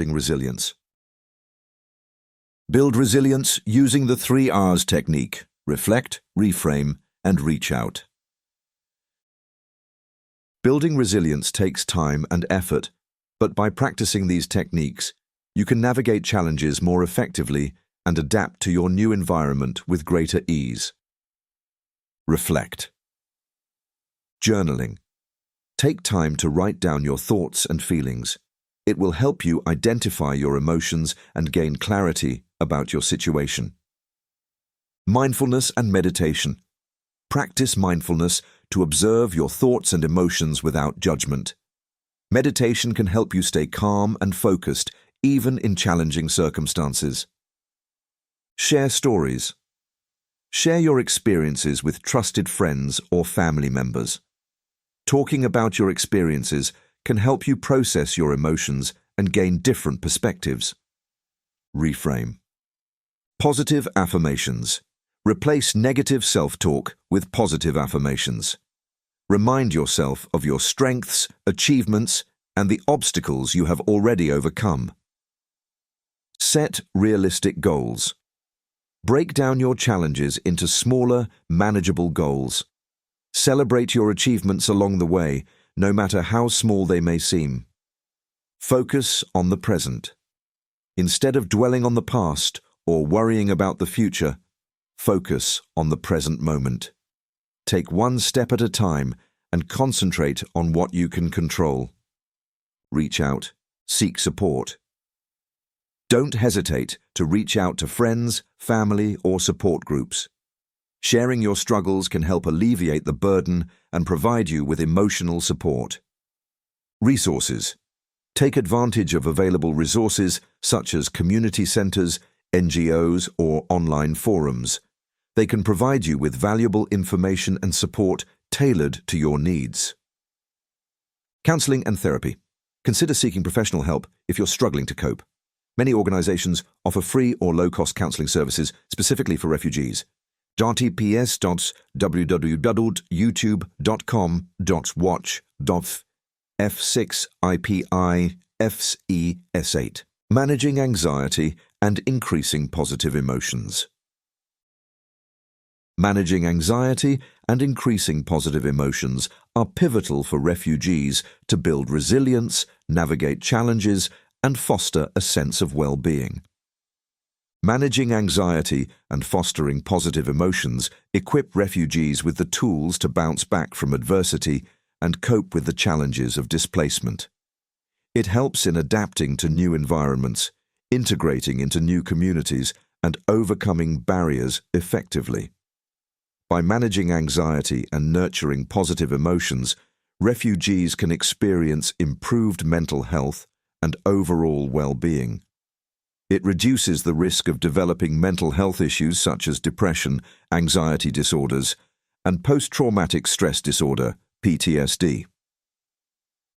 building resilience. Build resilience using the 3 R's technique: reflect, reframe, and reach out. Building resilience takes time and effort, but by practicing these techniques, you can navigate challenges more effectively and adapt to your new environment with greater ease. Reflect. Journaling. Take time to write down your thoughts and feelings. It will help you identify your emotions and gain clarity about your situation. Mindfulness and meditation. Practice mindfulness to observe your thoughts and emotions without judgment. Meditation can help you stay calm and focused, even in challenging circumstances. Share stories. Share your experiences with trusted friends or family members. Talking about your experiences can help you process your emotions and gain different perspectives. Reframe. Positive affirmations. Replace negative self-talk with positive affirmations. Remind yourself of your strengths, achievements, and the obstacles you have already overcome. Set realistic goals. Break down your challenges into smaller, manageable goals. Celebrate your achievements along the way, no matter how small they may seem. Focus on the present. Instead of dwelling on the past or worrying about the future, focus on the present moment. Take one step at a time and concentrate on what you can control. Reach out, seek support. Don't hesitate to reach out to friends, family, or support groups. Sharing your struggles can help alleviate the burden and provide you with emotional support. Resources. Take advantage of available resources such as community centers, NGOs, or online forums. They can provide you with valuable information and support tailored to your needs. Counseling and therapy. Consider seeking professional help if you're struggling to cope. Many organizations offer free or low-cost counseling services specifically for refugees. https://www.youtube.com/f6IPIFCES8. Managing anxiety and increasing positive emotions. Managing anxiety and increasing positive emotions are pivotal for refugees to build resilience, navigate challenges, and foster a sense of well-being. Managing anxiety and fostering positive emotions equip refugees with the tools to bounce back from adversity and cope with the challenges of displacement. It helps in adapting to new environments, integrating into new communities, and overcoming barriers effectively. By managing anxiety and nurturing positive emotions, refugees can experience improved mental health and overall well-being. It reduces the risk of developing mental health issues such as depression, anxiety disorders, and post-traumatic stress disorder, PTSD.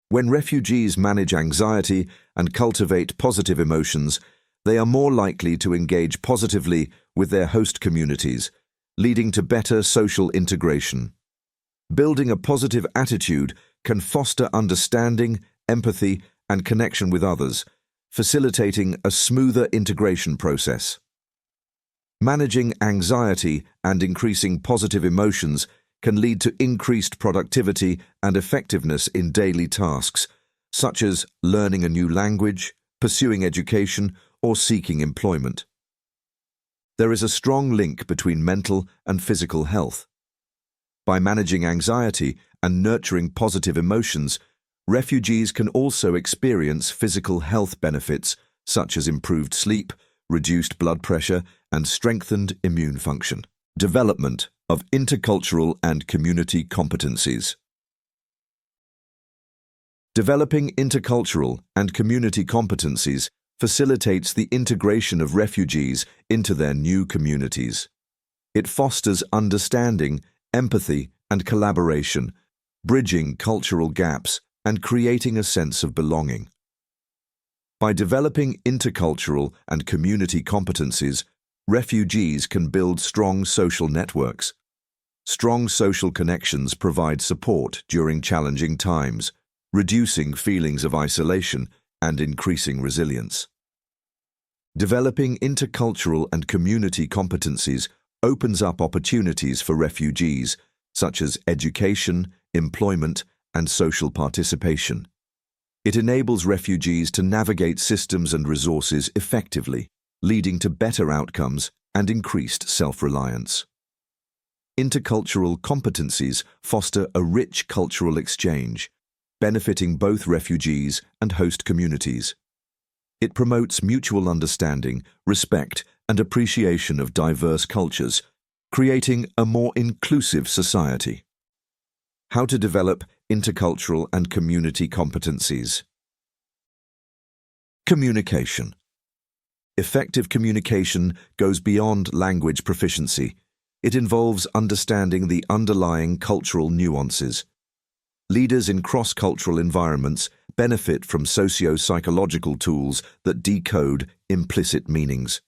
When refugees manage anxiety and cultivate positive emotions, they are more likely to engage positively with their host communities, leading to better social integration. Building a positive attitude can foster understanding, empathy, and connection with others, facilitating a smoother integration process. Managing anxiety and increasing positive emotions can lead to increased productivity and effectiveness in daily tasks, such as learning a new language, pursuing education, or seeking employment. There is a strong link between mental and physical health. By managing anxiety and nurturing positive emotions, refugees can also experience physical health benefits such as improved sleep, reduced blood pressure, and strengthened immune function. Development of intercultural and community competencies. Developing intercultural and community competencies facilitates the integration of refugees into their new communities. It fosters understanding, empathy, and collaboration, bridging cultural gaps and creating a sense of belonging. By developing intercultural and community competencies, refugees can build strong social networks. Strong social connections provide support during challenging times, reducing feelings of isolation and increasing resilience. Developing intercultural and community competencies opens up opportunities for refugees, such as education, employment, and social participation. It enables refugees to navigate systems and resources effectively, leading to better outcomes and increased self-reliance. Intercultural competencies foster a rich cultural exchange, benefiting both refugees and host communities. It promotes mutual understanding, respect, and appreciation of diverse cultures, creating a more inclusive society. How to develop intercultural and community competencies. Communication. Effective communication goes beyond language proficiency. It involves understanding the underlying cultural nuances. Leaders in cross-cultural environments benefit from socio-psychological tools that decode implicit meanings.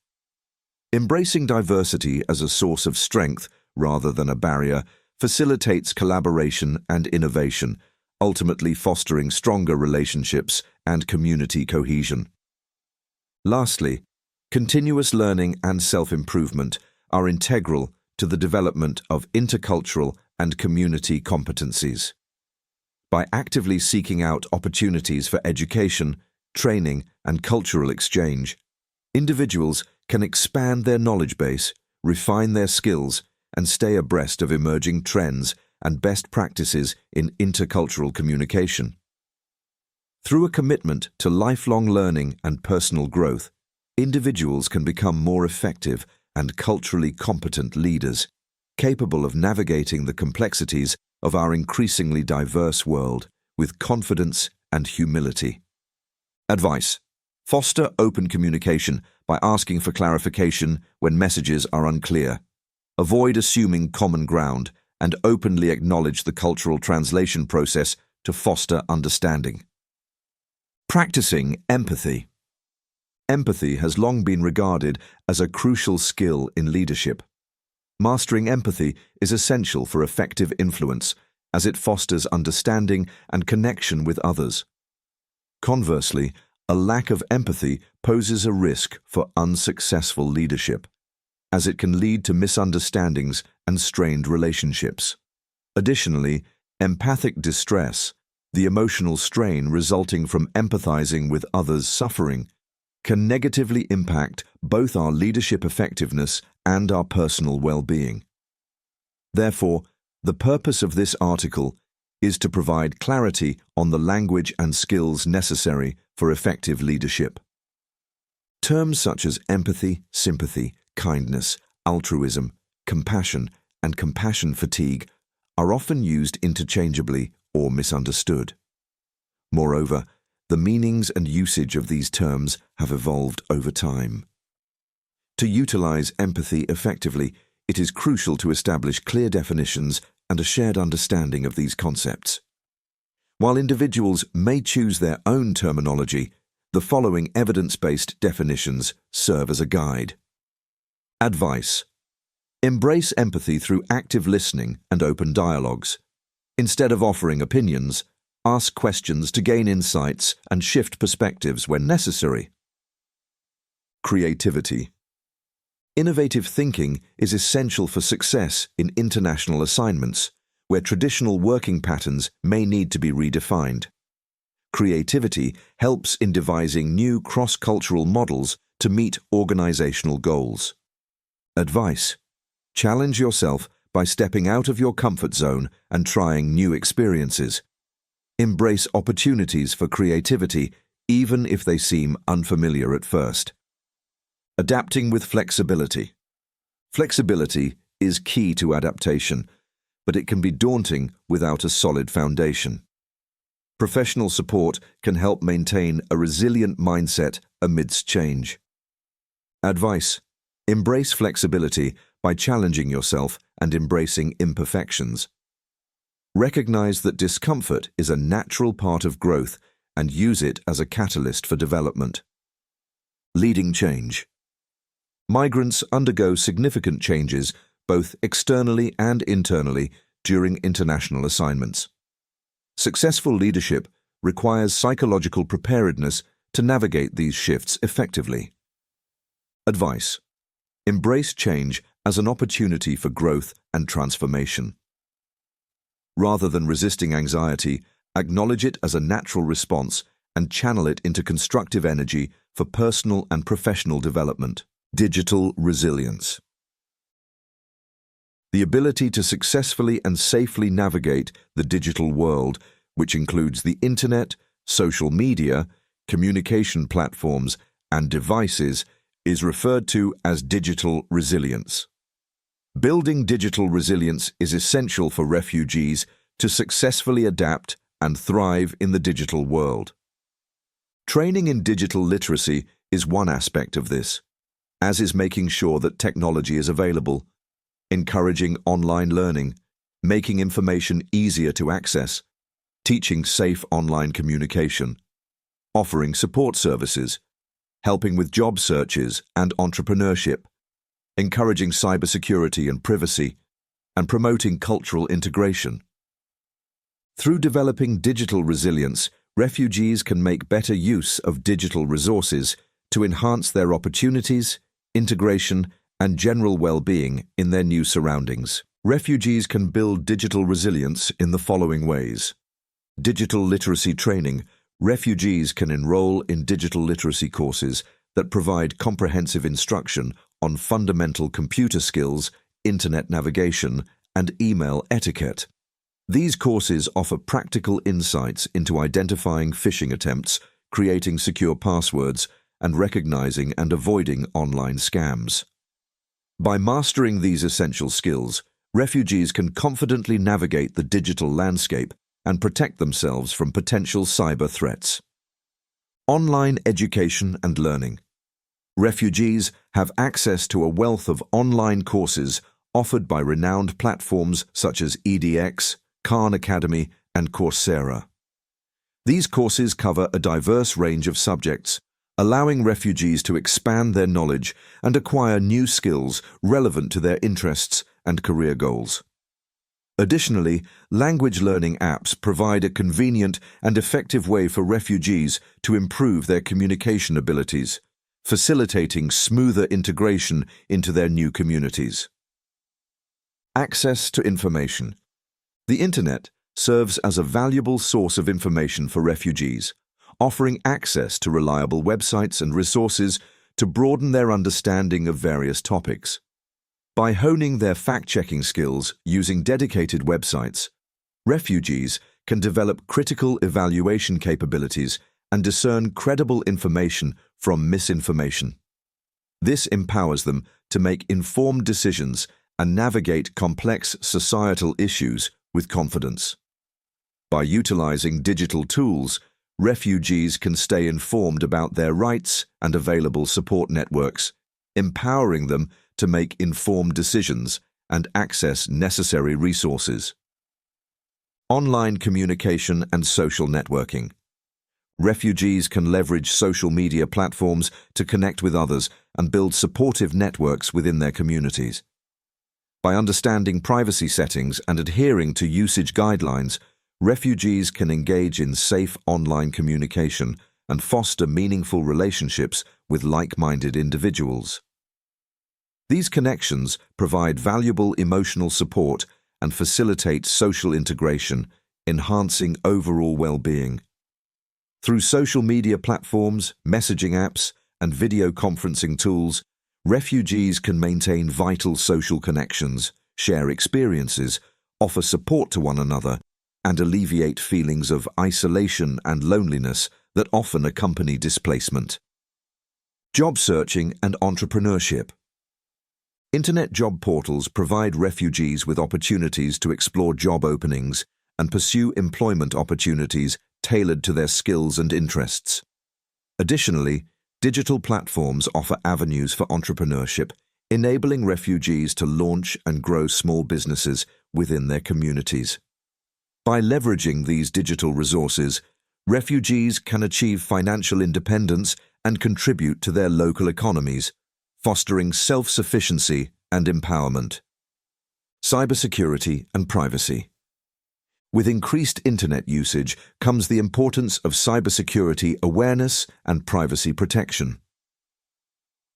Embracing diversity as a source of strength rather than a barrier facilitates collaboration and innovation, ultimately fostering stronger relationships and community cohesion. Lastly, continuous learning and self-improvement are integral to the development of intercultural and community competencies. By actively seeking out opportunities for education, training, and cultural exchange, individuals can expand their knowledge base, refine their skills, and stay abreast of emerging trends and best practices in intercultural communication. Through a commitment to lifelong learning and personal growth, individuals can become more effective and culturally competent leaders, capable of navigating the complexities of our increasingly diverse world with confidence and humility. Advice: foster open communication by asking for clarification when messages are unclear. Avoid assuming common ground and openly acknowledge the cultural translation process to foster understanding. Practicing empathy. Empathy has long been regarded as a crucial skill in leadership. Mastering empathy is essential for effective influence, as it fosters understanding and connection with others. Conversely, a lack of empathy poses a risk for unsuccessful leadership, as it can lead to misunderstandings and strained relationships. Additionally, empathic distress, the emotional strain resulting from empathizing with others' suffering, can negatively impact both our leadership effectiveness and our personal well-being. Therefore, the purpose of this article is to provide clarity on the language and skills necessary for effective leadership. Terms such as empathy, sympathy, kindness, altruism, compassion, and compassion fatigue are often used interchangeably or misunderstood. Moreover, the meanings and usage of these terms have evolved over time. To utilize empathy effectively, it is crucial to establish clear definitions and a shared understanding of these concepts. While individuals may choose their own terminology, the following evidence-based definitions serve as a guide. Advice: embrace empathy through active listening and open dialogues. Instead of offering opinions, ask questions to gain insights and shift perspectives when necessary. Creativity. Innovative thinking is essential for success in international assignments, where traditional working patterns may need to be redefined. Creativity helps in devising new cross-cultural models to meet organizational goals. Advice: challenge yourself by stepping out of your comfort zone and trying new experiences. Embrace opportunities for creativity, even if they seem unfamiliar at first. Adapting with flexibility. Flexibility is key to adaptation, but it can be daunting without a solid foundation. Professional support can help maintain a resilient mindset amidst change. Advice: embrace flexibility by challenging yourself and embracing imperfections. Recognize that discomfort is a natural part of growth and use it as a catalyst for development. Leading change. Migrants undergo significant changes both externally and internally during international assignments. Successful leadership requires psychological preparedness to navigate these shifts effectively. Advice: embrace change as an opportunity for growth and transformation. Rather than resisting anxiety, acknowledge it as a natural response and channel it into constructive energy for personal and professional development. Digital resilience. The ability to successfully and safely navigate the digital world, which includes the internet, social media, communication platforms, and devices, is referred to as digital resilience. Building digital resilience is essential for refugees to successfully adapt and thrive in the digital world. Training in digital literacy is one aspect of this, as is making sure that technology is available, encouraging online learning, making information easier to access, teaching safe online communication, offering support services, helping with job searches and entrepreneurship, encouraging cybersecurity and privacy, and promoting cultural integration. Through developing digital resilience, refugees can make better use of digital resources to enhance their opportunities, integration, and general well-being in their new surroundings. Refugees can build digital resilience in the following ways. Digital literacy training. Refugees can enroll in digital literacy courses that provide comprehensive instruction on fundamental computer skills, internet navigation, and email etiquette. These courses offer practical insights into identifying phishing attempts, creating secure passwords, and recognizing and avoiding online scams. By mastering these essential skills, refugees can confidently navigate the digital landscape and protect themselves from potential cyber threats. Online education and learning. Refugees have access to a wealth of online courses offered by renowned platforms such as edX, Khan Academy, and Coursera. These courses cover a diverse range of subjects, allowing refugees to expand their knowledge and acquire new skills relevant to their interests and career goals. Additionally, language learning apps provide a convenient and effective way for refugees to improve their communication abilities, facilitating smoother integration into their new communities. Access to information. The Internet serves as a valuable source of information for refugees, offering access to reliable websites and resources to broaden their understanding of various topics. By honing their fact-checking skills using dedicated websites, refugees can develop critical evaluation capabilities and discern credible information from misinformation. This empowers them to make informed decisions and navigate complex societal issues with confidence. By utilizing digital tools, refugees can stay informed about their rights and available support networks, empowering them to make informed decisions and access necessary resources. Online communication and social networking. Refugees can leverage social media platforms to connect with others and build supportive networks within their communities. By understanding privacy settings and adhering to usage guidelines, refugees can engage in safe online communication and foster meaningful relationships with like-minded individuals. These connections provide valuable emotional support and facilitate social integration, enhancing overall well-being. Through social media platforms, messaging apps, and video conferencing tools, refugees can maintain vital social connections, share experiences, offer support to one another, and alleviate feelings of isolation and loneliness that often accompany displacement. Job searching and entrepreneurship. Internet job portals provide refugees with opportunities to explore job openings and pursue employment opportunities tailored to their skills and interests. Additionally, digital platforms offer avenues for entrepreneurship, enabling refugees to launch and grow small businesses within their communities. By leveraging these digital resources, refugees can achieve financial independence and contribute to their local economies, fostering self-sufficiency and empowerment. Cybersecurity and privacy. With increased internet usage comes the importance of cybersecurity awareness and privacy protection.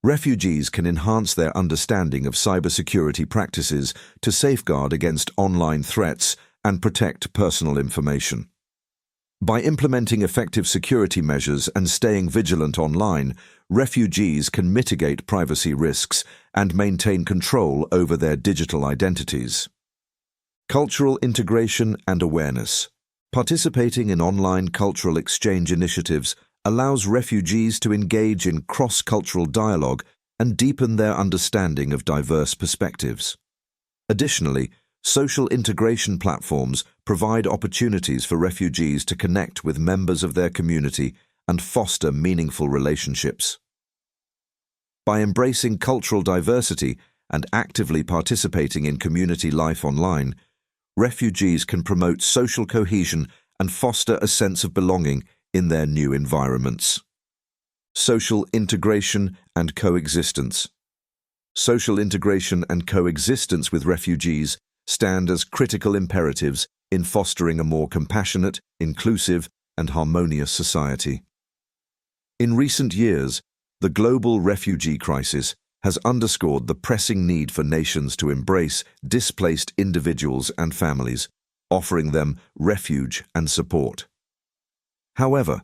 Refugees can enhance their understanding of cybersecurity practices to safeguard against online threats and protect personal information. By implementing effective security measures and staying vigilant online, refugees can mitigate privacy risks and maintain control over their digital identities. Cultural integration and awareness. Participating in online cultural exchange initiatives allows refugees to engage in cross-cultural dialogue and deepen their understanding of diverse perspectives. Additionally, social integration platforms provide opportunities for refugees to connect with members of their community and foster meaningful relationships. By embracing cultural diversity and actively participating in community life online, refugees can promote social cohesion and foster a sense of belonging in their new environments. Social integration and coexistence. Social integration and coexistence with refugees stand as critical imperatives in fostering a more compassionate, inclusive, and harmonious society. In recent years, the global refugee crisis has underscored the pressing need for nations to embrace displaced individuals and families, offering them refuge and support. However,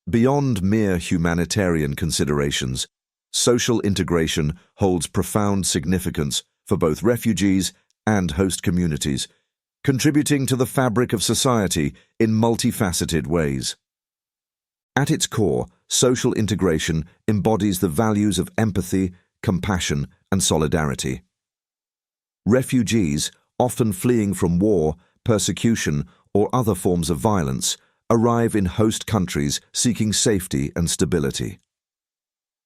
beyond mere humanitarian considerations, social integration holds profound significance for both refugees and host communities, contributing to the fabric of society in multifaceted ways. At its core, social integration embodies the values of empathy, compassion, and solidarity. Refugees, often fleeing from war, persecution, or other forms of violence, arrive in host countries seeking safety and stability.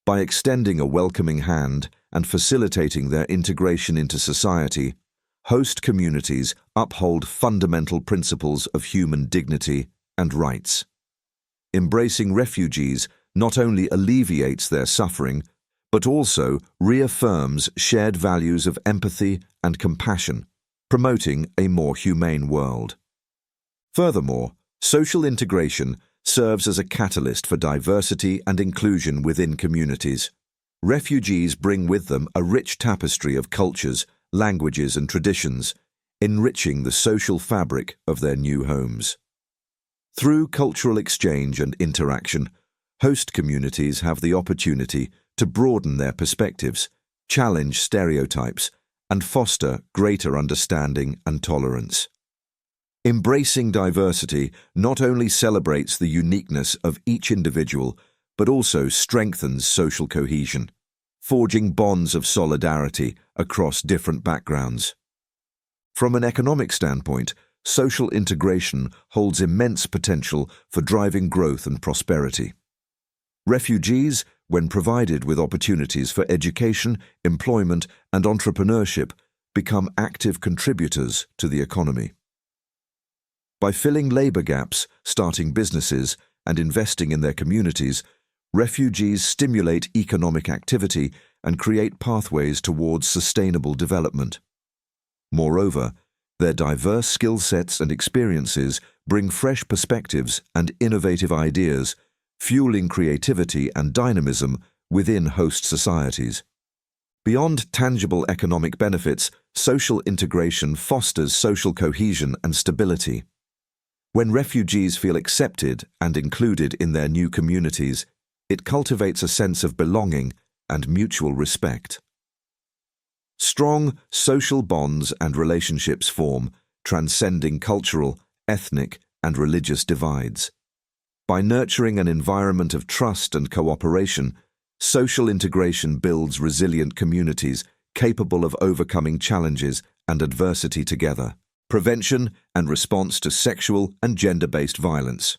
By extending a welcoming hand and facilitating their integration into society, host communities uphold fundamental principles of human dignity and rights. Embracing refugees not only alleviates their suffering, but also reaffirms shared values of empathy and compassion, promoting a more humane world. Furthermore, social integration serves as a catalyst for diversity and inclusion within communities. Refugees bring with them a rich tapestry of cultures, languages, and traditions, enriching the social fabric of their new homes. Through cultural exchange and interaction, host communities have the opportunity to broaden their perspectives, challenge stereotypes, and foster greater understanding and tolerance. Embracing diversity not only celebrates the uniqueness of each individual, but also strengthens social cohesion, forging bonds of solidarity across different backgrounds. From an economic standpoint, social integration holds immense potential for driving growth and prosperity. Refugees, when provided with opportunities for education, employment, and entrepreneurship, become active contributors to the economy. By filling labor gaps, starting businesses, and investing in their communities, refugees stimulate economic activity and create pathways towards sustainable development. Moreover, their diverse skill sets and experiences bring fresh perspectives and innovative ideas, fueling creativity and dynamism within host societies. Beyond tangible economic benefits, social integration fosters social cohesion and stability. When refugees feel accepted and included in their new communities, it cultivates a sense of belonging and mutual respect. Strong social bonds and relationships form, transcending cultural, ethnic, and religious divides. By nurturing an environment of trust and cooperation, social integration builds resilient communities capable of overcoming challenges and adversity together. Prevention and response to sexual and gender-based violence.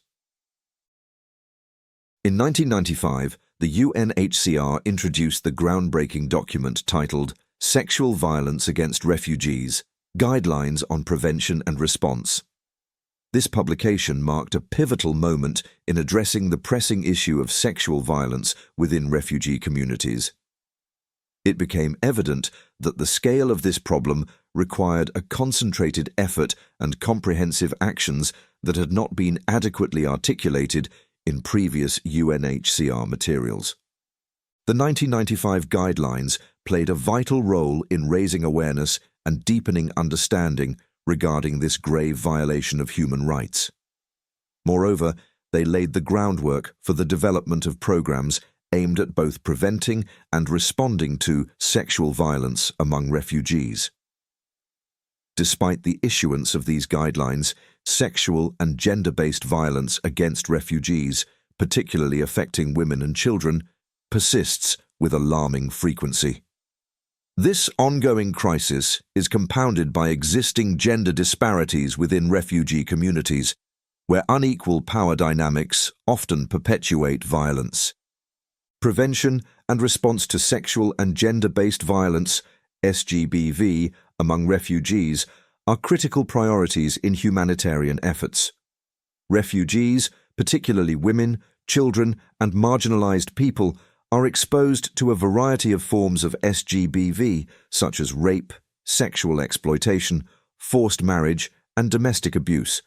In 1995, the UNHCR introduced the groundbreaking document titled Sexual Violence Against Refugees: Guidelines on Prevention and Response. This publication marked a pivotal moment in addressing the pressing issue of sexual violence within refugee communities. It became evident that the scale of this problem required a concentrated effort and comprehensive actions that had not been adequately articulated in previous UNHCR materials. The 1995 guidelines played a vital role in raising awareness and deepening understanding regarding this grave violation of human rights. Moreover, they laid the groundwork for the development of programs aimed at both preventing and responding to sexual violence among refugees. Despite the issuance of these guidelines, sexual and gender-based violence against refugees, particularly affecting women and children, persists with alarming frequency. This ongoing crisis is compounded by existing gender disparities within refugee communities, where unequal power dynamics often perpetuate violence. Prevention and response to sexual and gender-based violence, SGBV, among refugees are critical priorities in humanitarian efforts. Refugees, particularly women, children, and marginalized people, are exposed to a variety of forms of SGBV, such as rape, sexual exploitation, forced marriage, and domestic abuse,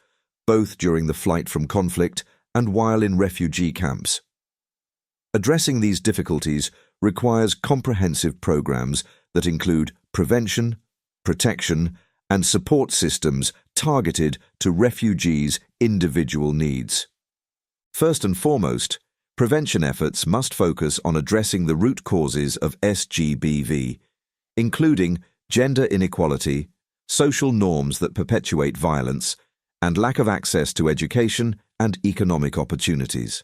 both during the flight from conflict and while in refugee camps. Addressing these difficulties requires comprehensive programs that include prevention, protection, and support systems targeted to refugees' individual needs. First and foremost, prevention efforts must focus on addressing the root causes of SGBV, including gender inequality, social norms that perpetuate violence, and lack of access to education and economic opportunities.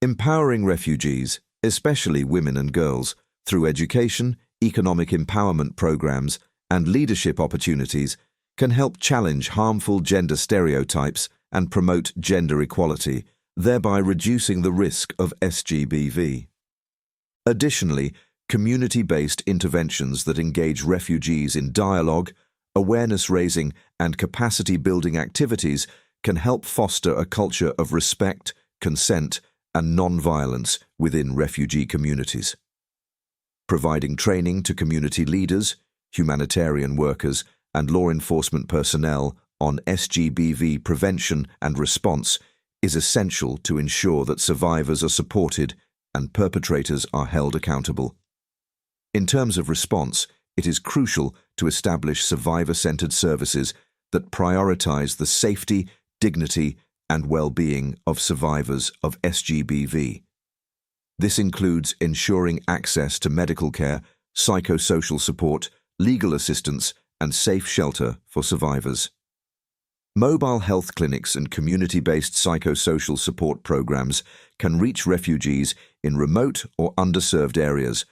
Empowering refugees, especially women and girls, through education, economic empowerment programs, and leadership opportunities can help challenge harmful gender stereotypes and promote gender equality, thereby reducing the risk of SGBV. Additionally, community-based interventions that engage refugees in dialogue, awareness-raising, and capacity-building activities can help foster a culture of respect, consent, and non-violence within refugee communities. Providing training to community leaders, humanitarian workers, and law enforcement personnel on SGBV prevention and response is essential to ensure that survivors are supported and perpetrators are held accountable. In terms of response, it is crucial to establish survivor-centered services that prioritize the safety, dignity, and well-being of survivors of SGBV. This includes ensuring access to medical care, psychosocial support, legal assistance, and safe shelter for survivors. Mobile health clinics and community-based psychosocial support programs can reach refugees in remote or underserved areas,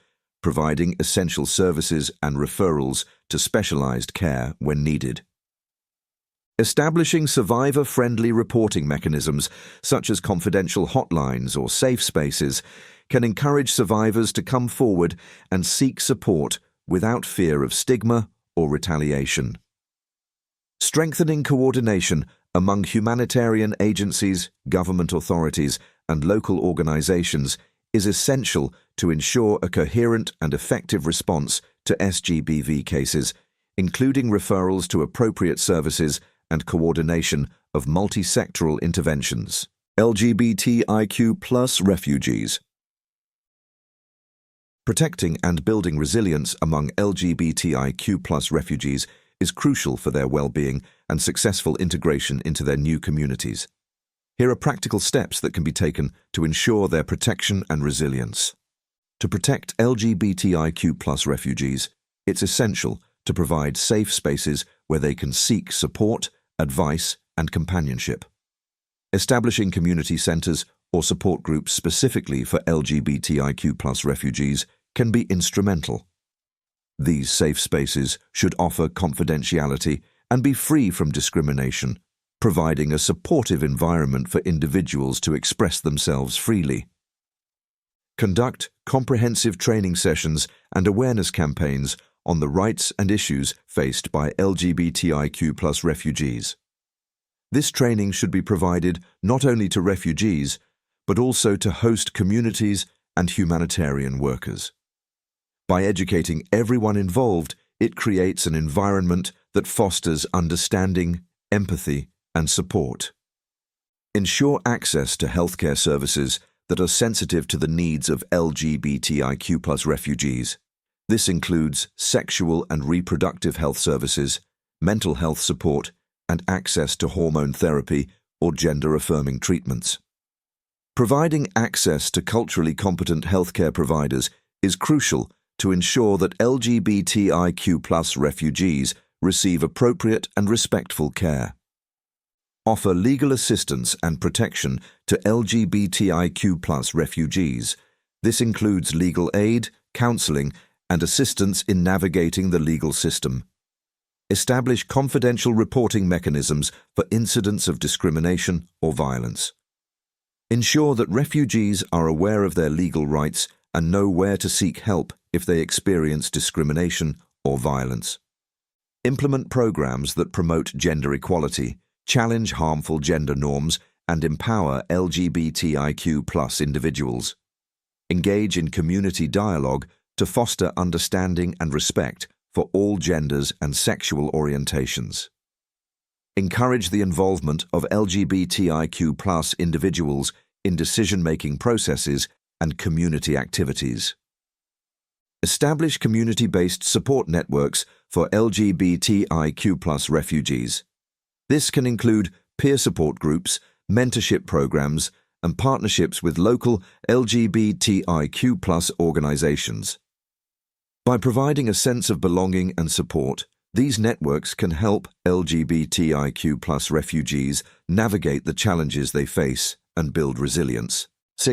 providing essential services and referrals to specialized care when needed. Establishing survivor-friendly reporting mechanisms, such as confidential hotlines or safe spaces, can encourage survivors to come forward and seek support without fear of stigma or retaliation. Strengthening coordination among humanitarian agencies, government authorities, and local organizations is essential to ensure a coherent and effective response to SGBV cases, including referrals to appropriate services and coordination of multi-sectoral interventions. LGBTIQ+ refugees. Protecting and building resilience among LGBTIQ+ refugees is crucial for their well-being and successful integration into their new communities. Here are practical steps that can be taken to ensure their protection and resilience. To protect LGBTIQ+ refugees, it's essential to provide safe spaces where they can seek support, advice, and companionship. Establishing community centers or support groups specifically for LGBTIQ+ refugees can be instrumental. These safe spaces should offer confidentiality and be free from discrimination, providing a supportive environment for individuals to express themselves freely. Conduct comprehensive training sessions and awareness campaigns on the rights and issues faced by LGBTIQ+ refugees. This training should be provided not only to refugees, but also to host communities and humanitarian workers. By educating everyone involved it creates an environment that fosters understanding, empathy, and support. Ensure access to healthcare services that are sensitive to the needs of LGBTIQ+ refugees. This includes sexual and reproductive health services, mental health support, and access to hormone therapy or gender-affirming treatments. Providing access to culturally competent healthcare providers is crucial to ensure that LGBTIQ+ refugees receive appropriate and respectful care. Offer legal assistance and protection to LGBTIQ+ refugees. This includes legal aid, counseling, and assistance in navigating the legal system. Establish confidential reporting mechanisms for incidents of discrimination or violence. Ensure that refugees are aware of their legal rights and know where to seek help if they experience discrimination or violence. Implement programs that promote gender equality, challenge harmful gender norms, and empower LGBTIQ+ individuals. Engage in community dialogue to foster understanding and respect for all genders and sexual orientations. Encourage the involvement of LGBTIQ+ individuals in decision-making processes and community activities. Establish community-based support networks for LGBTIQ+ refugees. This can include peer support groups, mentorship programs, and partnerships with local LGBTIQ+ organizations. By providing a sense of belonging and support, these networks can help LGBTIQ+ refugees navigate the challenges they face and build resilience.